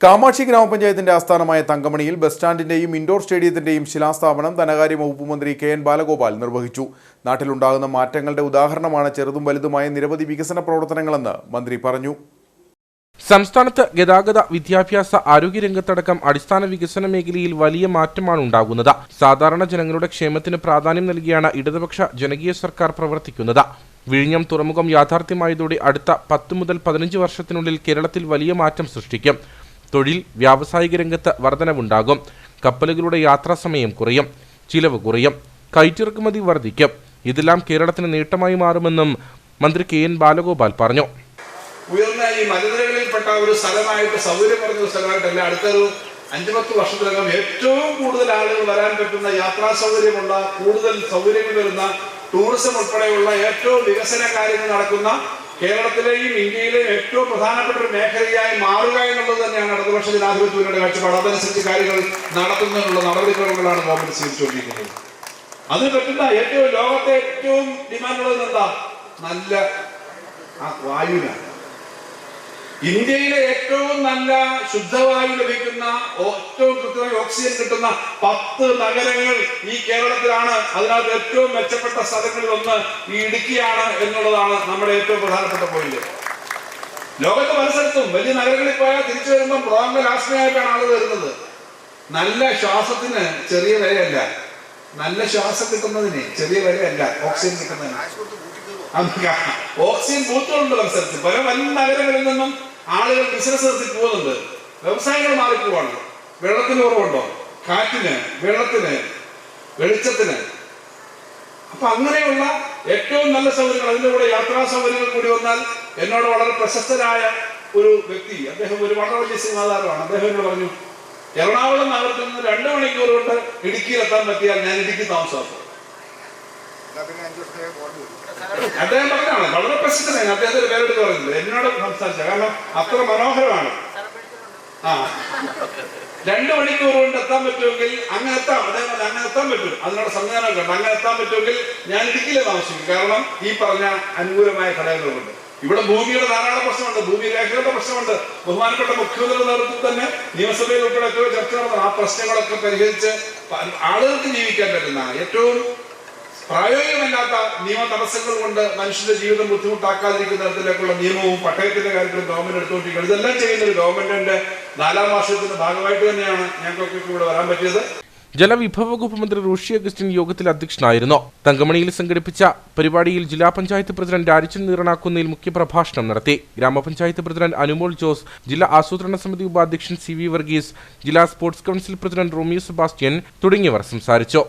കാമാക്ഷി ഗ്രാമപഞ്ചായത്തിന്റെ ആസ്ഥാനമായ തങ്കമണിയിൽ bus സ്റ്റാൻഡിന്റെയും indoor സ്റ്റേഡിയത്തിന്റെയും ശിലാസ്ഥാപനം ധനകാര്യ വകുപ്പ് മന്ത്രി കെ.എൻ. ബാലഗോപാൽ നിർവഹിച്ചു. നാട്ടിലുണ്ടാകുന്ന മാറ്റങ്ങളുടെ ഉദാഹരണമാണ് ചെറുതും വലുതുമായ നിരവധി വികസന പ്രവർത്തനങ്ങളെന്ന് മന്ത്രി പറഞ്ഞു. സംസ്ഥാനത്ത് ഗതാഗത, വിദ്യാഭ്യാസ, ആരോഗ്യരംഗത്തടക്കം അടിസ്ഥാന വികസന മേഖലയിൽ വലിയ മാറ്റമാണ് ഉണ്ടാകുന്നത്. സാധാരണ ജനങ്ങളുടെ ക്ഷേമത്തിന് പ്രാധാന്യം നൽകിയാണ് ഇടതുപക്ഷ ജനകീയ സർക്കാർ പ്രവർത്തിക്കുന്നത്. വിഴിഞ്ഞം തുറമുഖം യാഥാർത്ഥ്യമായതോടെ അടുത്ത 10 മുതൽ 15 വർഷത്തിനുള്ളിൽ കേരളത്തിൽ വലിയ മാറ്റം സൃഷ്ടിക്കും. തൊഴിൽ, വ്യാവസായിക രംഗത്ത് വർധനവുണ്ടാകും. കപ്പലുകളുടെ യാത്രാസമയം കുറയും, ചിലവ് കുറയും, കയറ്റിറക്കുമതി വർദ്ധിക്കും. ഇതെല്ലാം കേരളത്തിന് നേട്ടമായി മാറുമെന്നും മന്ത്രി കെ.എൻ. ബാലഗോപാൽ പറഞ്ഞു. ഉയർന്ന ഈ മലനിരകളിൽപ്പെട്ട ഒരു സ്ഥലമായിട്ട്, സൗകര്യം പറഞ്ഞ സ്ഥലമായിട്ടല്ല, അടുത്തൊരു 5-10 വർഷത്തിനകം ഏറ്റവും കൂടുതൽ ആളുകൾ വരാൻ പറ്റുന്ന, യാത്രാ സൗകര്യമുള്ള, കൂടുതൽ സൗകര്യങ്ങൾ വരുന്ന, ടൂറിസം ഉൾപ്പെടെയുള്ള ഏറ്റവും വികസന കാര്യങ്ങൾ നടക്കുന്ന കേരളത്തിലെയും ഇന്ത്യയിലെയും ഏറ്റവും പ്രധാനപ്പെട്ട ഒരു മേഖലയായി മാറുക എന്നുള്ളത് തന്നെയാണ് ഇടതുപക്ഷ ജനാധിപത്യത്തിന്റെ കാഴ്ചപ്പാട്. അതനുസരിച്ച് കാര്യങ്ങൾ നടത്തുന്നതിനുള്ള നടപടിക്രമങ്ങളാണ് ഗവൺമെന്റ് സ്വീകരിച്ചുകൊണ്ടിരിക്കുന്നത്. അതിന് പറ്റുന്ന ഏറ്റവും ലോകത്തെ ഏറ്റവും ഡിമാൻഡുള്ളത് എന്താ? നല്ല വായുവിനാണ്. ഇന്ത്യയിലെ ഏറ്റവും നല്ല ശുദ്ധവായു ലഭിക്കുന്ന, ഏറ്റവും കൃത്യമായി ഓക്സിജൻ കിട്ടുന്ന 10 നഗരങ്ങൾ ഈ കേരളത്തിലാണ്. അതിനകത്ത് ഏറ്റവും മെച്ചപ്പെട്ട സ്ഥലങ്ങളിൽ ഒന്ന് ഈ ഇടുക്കിയാണ് എന്നുള്ളതാണ് നമ്മുടെ ഏറ്റവും പ്രധാനപ്പെട്ട പോയിന്റ്. ലോകത്ത് പല സ്ഥലത്തും വലിയ നഗരങ്ങളിൽ പോയാൽ തിരിച്ചു വരുമ്പോൾ ബ്രോങ്കലാസ്മയായിട്ടാണ് ആള് വരുന്നത്. നല്ല ശ്വാസത്തിന് ചെറിയ വിലയല്ല, നല്ല ശ്വാസം കിട്ടുന്നതിന് ചെറിയ വിലയല്ല ഓക്സിജൻ കിട്ടുന്നതിന്. ഓക്സിജൻ ബൂത്തുകളുണ്ട് പല സ്ഥലത്ത്. പല വലിയ നഗരങ്ങളിൽ നിന്നും ആളുകൾ ബിസിനസ് നടത്തി പോകുന്നുണ്ട്. വ്യവസായങ്ങൾ മാറിപ്പോവാണ്. വെള്ളത്തിന് കുറവുണ്ടോ? കാറ്റിന്, വെള്ളത്തിന്, വെളിച്ചത്തിന്. അപ്പൊ അങ്ങനെയുള്ള ഏറ്റവും നല്ല സൗകര്യങ്ങൾ, അതിന്റെ കൂടെ യാത്രാ സൗകര്യങ്ങൾ കൂടി വന്നാൽ, എന്നോട് വളരെ പ്രശസ്തരായ ഒരു വ്യക്തി, അദ്ദേഹം ഒരു വളരെ വലിയ സിനിമാതാരമാണ്, അദ്ദേഹം എന്നോട് പറഞ്ഞു, എറണാകുളം നഗരത്തിൽ നിന്ന് 2 മണിക്കൂർ കൊണ്ട് ഇടുക്കിയിൽ എത്താൻ പറ്റിയാൽ ഞാൻ ഇടുക്കി താമസമാക്കും. അദ്ദേഹം പറഞ്ഞാണ്, വളരെ പ്രസിദ്ധനാണ്. അദ്ദേഹത്തിന്റെ പേരെടുത്ത് പറയുന്നത് എന്നോട് സംസാരിച്ച, കാരണം അത്ര മനോഹരമാണ്. 2 മണിക്കൂർ കൊണ്ട് എത്താൻ പറ്റുമെങ്കിൽ അങ്ങനെ എത്താം. അദ്ദേഹം അങ്ങനെ എത്താൻ പറ്റും, അതിനുള്ള സംവിധാനമൊക്കെ ഉണ്ട്. അങ്ങനെ എത്താൻ പറ്റുമെങ്കിൽ ഞാൻ ഇടുക്കിയിലെ താമസിക്കും. കാരണം ഈ പറഞ്ഞ അനുകൂലമായ ഘടകങ്ങളുണ്ട്. ഇവിടെ ഭൂമിയുടെ ധാരാളം പ്രശ്നമുണ്ട്, ഭൂമി രേഖകളുടെ പ്രശ്നമുണ്ട്. ബഹുമാനപ്പെട്ട മുഖ്യമന്ത്രിയുടെ നേതൃത്വത്തിൽ തന്നെ നിയമസഭയിൽ ഉൾപ്പെടെ ചർച്ച നടന്ന ആ പ്രശ്നങ്ങളൊക്കെ പരിഹരിച്ച് ആളുകൾക്ക് ജീവിക്കാൻ പറ്റുന്ന, ഏറ്റവും പ്രായോഗികമല്ലാത്ത നിയമ തടസ്സങ്ങൾ കൊണ്ട് മനുഷ്യന്റെ ജീവിതം ബുദ്ധിമുട്ടാക്കാതിരിക്കുന്ന തരത്തിലേക്കുള്ള നിയമവും പട്ടയത്തിന്റെ കാര്യത്തിലും ഗവൺമെന്റ് എടുത്തുകൊണ്ടിരിക്കുന്നത്. ഇതെല്ലാം ചെയ്യുന്ന ഒരു ഗവൺമെന്റിന്റെ 4ാം വാർഷികത്തിന്റെ ഭാഗമായിട്ട് തന്നെയാണ് ഞങ്ങൾക്കൊക്കെ ഇവിടെ വരാൻ പറ്റിയത്. ജലവിഭവ വകുപ്പ് മന്ത്രി റോഷി അഗസ്റ്റിൻ യോഗത്തിൽ അധ്യക്ഷനായിരുന്നു. തങ്കമണിയിൽ സംഘടിപ്പിച്ച പരിപാടിയിൽ ജില്ലാ പഞ്ചായത്ത് പ്രസിഡന്റ് രാരിച്ചൻ നീറനാക്കുന്നതിൽ മുഖ്യപ്രഭാഷണം നടത്തി. ഗ്രാമപഞ്ചായത്ത് പ്രസിഡന്റ് അനുമോൾ ജോസ്, ജില്ലാ ആസൂത്രണ സമിതി ഉപാധ്യക്ഷൻ CV വർഗീസ്, ജില്ലാ sports council president Romeo Sebastian തുടങ്ങിയവർ സംസാരിച്ചു.